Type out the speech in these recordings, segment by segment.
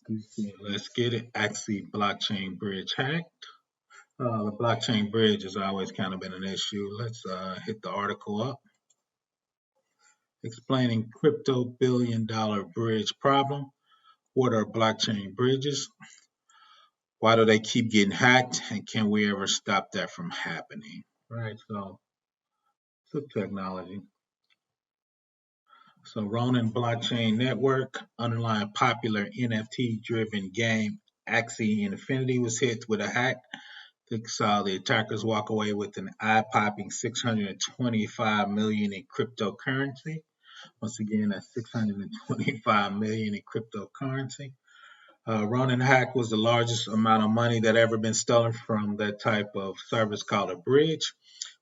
Let's get it. Axie blockchain bridge hacked. The blockchain bridge has always kind of been an issue. Let's hit the article up. Explaining crypto billion-dollar bridge problem. What are blockchain bridges? Why do they keep getting hacked? And can we ever stop that from happening? Right. So technology. So Ronin Blockchain Network, underlying popular NFT-driven game Axie Infinity, was hit with a hack. They saw the attackers walk away with an eye-popping 625 million in cryptocurrency. Once again, that's 625 million in cryptocurrency. Ronin hack was the largest amount of money that ever been stolen from that type of service called a bridge,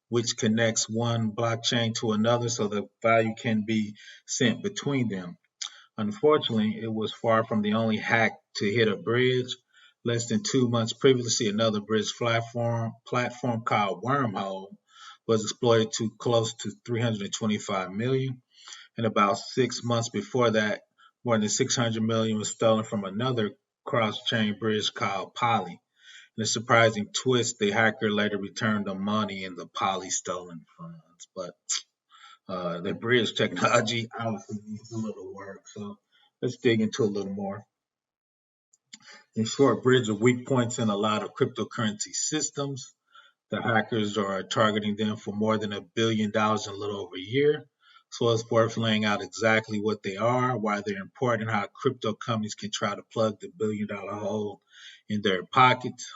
which connects one blockchain to another so the value can be sent between them. Unfortunately, it was far from the only hack to hit a bridge. Less than 2 months previously, another bridge platform called Wormhole was exploited to close to 325 million. And about 6 months before that, more than 600 million was stolen from another cross-chain bridge called Poly. In a surprising twist, the hacker later returned the money in the Poly stolen funds. But the bridge technology obviously needs a little work. So let's dig into a little more. In short, bridge are weak points in a lot of cryptocurrency systems. The hackers are targeting them for more than $1 billion in a little over a year. So it's worth laying out exactly what they are, why they're important, and how crypto companies can try to plug the $1 billion hole in their pockets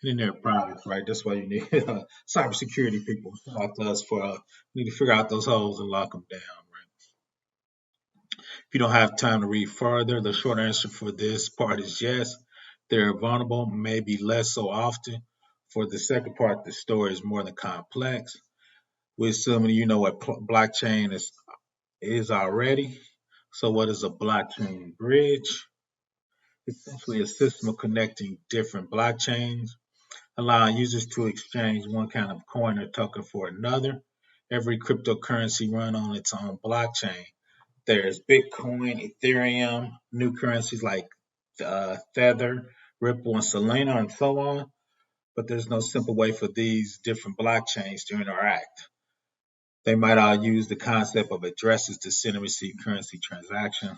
and in their products, right? That's why you need cybersecurity people like us for need to figure out those holes and lock them down, right? If you don't have time to read further, the short answer for this part is yes. They're vulnerable, maybe less so often. For the second part, the story is more than complex. We assume you know what blockchain is already. So, what is a blockchain bridge? It's essentially a system of connecting different blockchains, allowing users to exchange one kind of coin or token for another. Every cryptocurrency run on its own blockchain. There's Bitcoin, Ethereum, new currencies like Tether, Ripple, and Solana, and so on. But there's no simple way for these different blockchains to interact. They might all use the concept of addresses to send and receive currency transactions,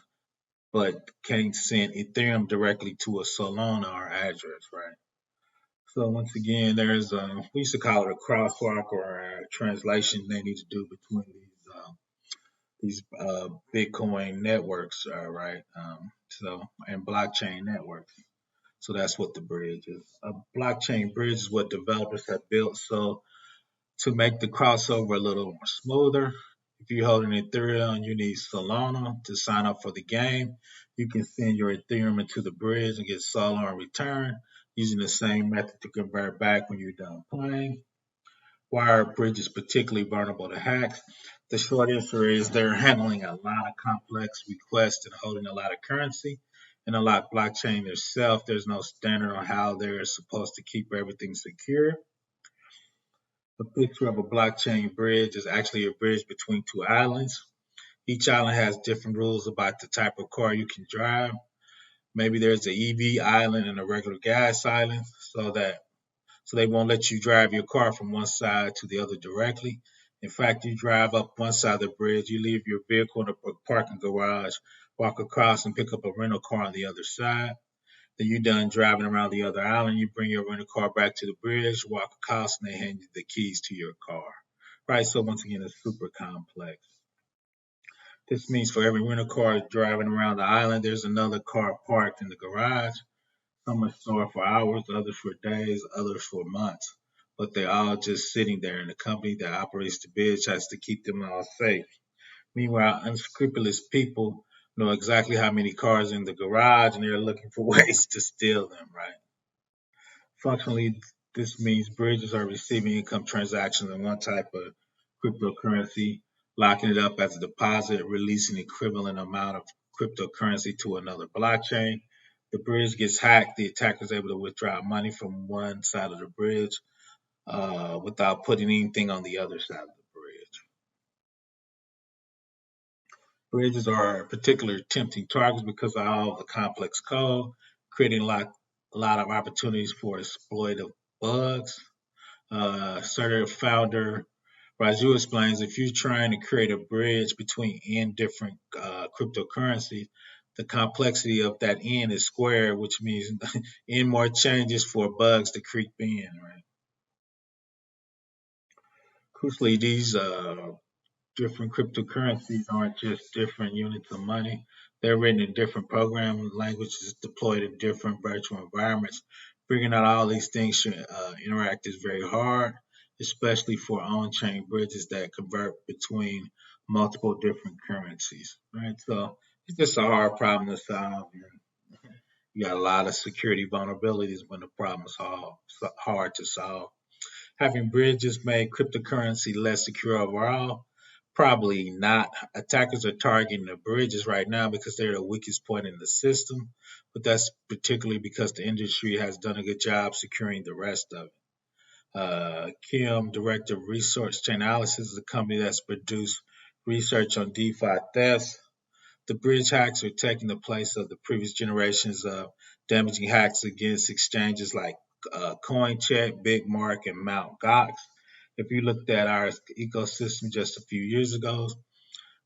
but can't send Ethereum directly to a Solana or address, right? So once again, there's we used to call it a crosswalk or a translation they need to do between these Bitcoin networks, right? And blockchain networks. So that's what the bridge is. A blockchain bridge is what developers have built so to make the crossover a little more smoother. If you're holding Ethereum and you need Solana to sign up for the game, you can send your Ethereum into the bridge and get Solana in return using the same method to convert back when you're done playing. Why are bridges particularly vulnerable to hacks? The short answer is they're handling a lot of complex requests and holding a lot of currency. And unlike blockchain itself, there's no standard on how they're supposed to keep everything secure. A picture of a blockchain bridge is actually a bridge between two islands. Each island has different rules about the type of car you can drive. Maybe there's an EV island and a regular gas island, so they won't let you drive your car from one side to the other directly. In fact, you drive up one side of the bridge, you leave your vehicle in a parking garage, walk across and pick up a rental car on the other side. Then you're done driving around the other island, you bring your rental car back to the bridge, walk across, and they hand you the keys to your car. Right? So once again, it's super complex. This means for every rental car driving around the island, there's another car parked in the garage. Some are stored for hours, others for days, others for months. But they're all just sitting there, and the company that operates the bridge has to keep them all safe. Meanwhile, unscrupulous people know exactly how many cars are in the garage, and they're looking for ways to steal them, right? Functionally, this means bridges are receiving income transactions in one type of cryptocurrency, locking it up as a deposit, releasing the equivalent amount of cryptocurrency to another blockchain. The bridge gets hacked, the attacker is able to withdraw money from one side of the bridge without putting anything on the other side of the bridge. Bridges are particularly tempting targets because of all the complex code, creating a lot of opportunities for exploitive bugs. Startup founder Raju explains if you're trying to create a bridge between n different cryptocurrencies, the complexity of that n is squared, which means n more changes for bugs to creep in. Right. Crucially, these different cryptocurrencies aren't just different units of money. They're written in different programming languages, deployed in different virtual environments. Figuring out all these things should interact is very hard, especially for on-chain bridges that convert between multiple different currencies. Right, so it's just a hard problem to solve. And you got a lot of security vulnerabilities when the problem is hard to solve. Having bridges make cryptocurrency less secure overall? Probably not. Attackers are targeting the bridges right now because they're the weakest point in the system, but that's particularly because the industry has done a good job securing the rest of it. Kim, Director of Resource Chainalysis, is a company that's produced research on DeFi thefts. The bridge hacks are taking the place of the previous generations of damaging hacks against exchanges like CoinCheck, Bigmark, and Mt. Gox. If you looked at our ecosystem just a few years ago,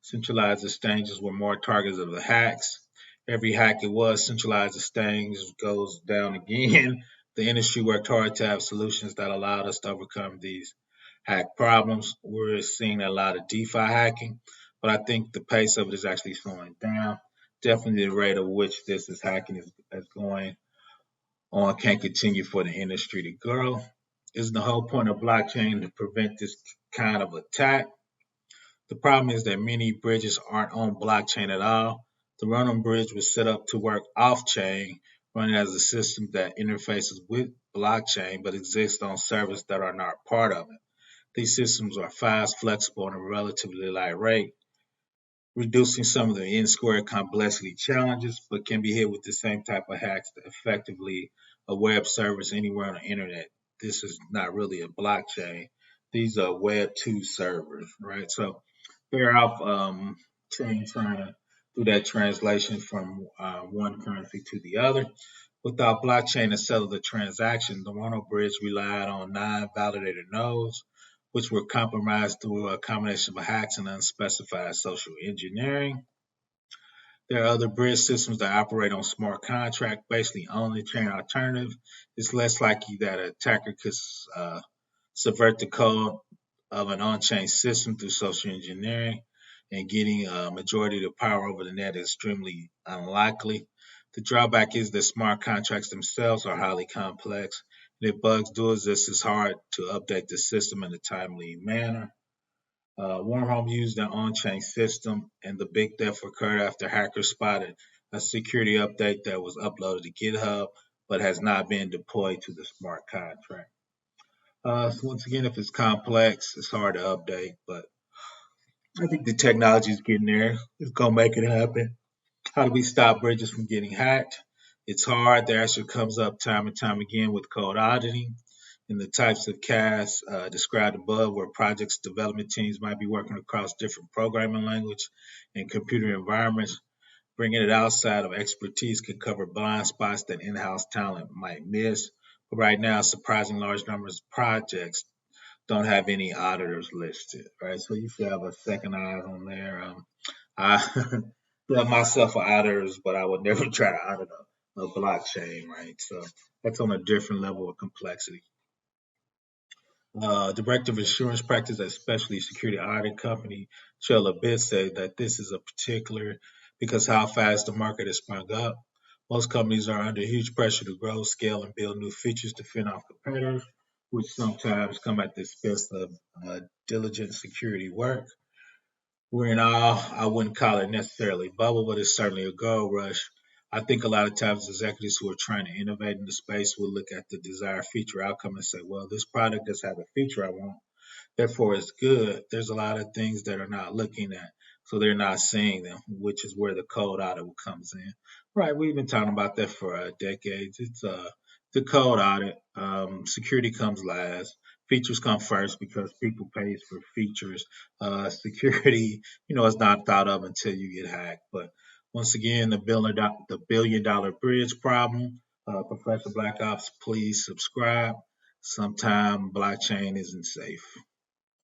centralized exchanges were more targets of the hacks. Every hack it was, centralized exchange goes down again. The industry worked hard to have solutions that allowed us to overcome these hack problems. We're seeing a lot of DeFi hacking, but I think the pace of it is actually slowing down. Definitely the rate of which this is hacking is going on can't continue for the industry to grow. Isn't the whole point of blockchain to prevent this kind of attack? The problem is that many bridges aren't on blockchain at all. The Ronin bridge was set up to work off-chain, running as a system that interfaces with blockchain but exists on servers that are not part of it. These systems are fast, flexible, and a relatively light rate, reducing some of the n-squared complexity challenges, but can be hit with the same type of hacks that effectively a web service anywhere on the internet. This is not really a blockchain. These are Web 2 servers, right? So they're off chain trying to do that translation from one currency to the other. Without blockchain to settle the transaction, the Mono Bridge relied on non-validated nodes, which were compromised through a combination of hacks and unspecified social engineering. There are other bridge systems that operate on smart contract, basically only chain alternative. It's less likely that an attacker could subvert the code of an on-chain system through social engineering, and getting a majority of the power over the net is extremely unlikely. The drawback is that smart contracts themselves are highly complex, and if bugs do exist, it's hard to update the system in a timely manner. Wormhole used an on-chain system, and the big death occurred after hackers spotted a security update that was uploaded to GitHub, but has not been deployed to the smart contract. So once again, if it's complex, it's hard to update, but I think the technology is getting there. It's gonna make it happen. How do we stop bridges from getting hacked? It's hard. The answer comes up time and time again with code auditing and the types of tasks described above, where projects development teams might be working across different programming language and computer environments. Bringing it outside of expertise can cover blind spots that in-house talent might miss. But right now, surprising large numbers of projects don't have any auditors listed, right? So you should have a second eye on there. I love myself for auditors, but I would never try to audit a blockchain, right? So that's on a different level of complexity. Director of Insurance Practice at Specialty Security Audit Company, Chella Bitt, said that this is a particular because how fast the market has sprung up. Most companies are under huge pressure to grow, scale, and build new features to fend off competitors, which sometimes come at the expense of diligent security work. We're in all, I wouldn't call it necessarily bubble, but it's certainly a gold rush. I think a lot of times executives who are trying to innovate in the space will look at the desired feature outcome and say, well, this product does have a feature I want, therefore it's good. There's a lot of things that are not looking at, so they're not seeing them, which is where the code audit comes in. Right, we've been talking about that for decades. It's the code audit. Security comes last. features come first because people pays for features. Security, is not thought of until you get hacked. But once again, the $1 billion bridge problem. Professor Black Ops, please subscribe. Sometime blockchain isn't safe.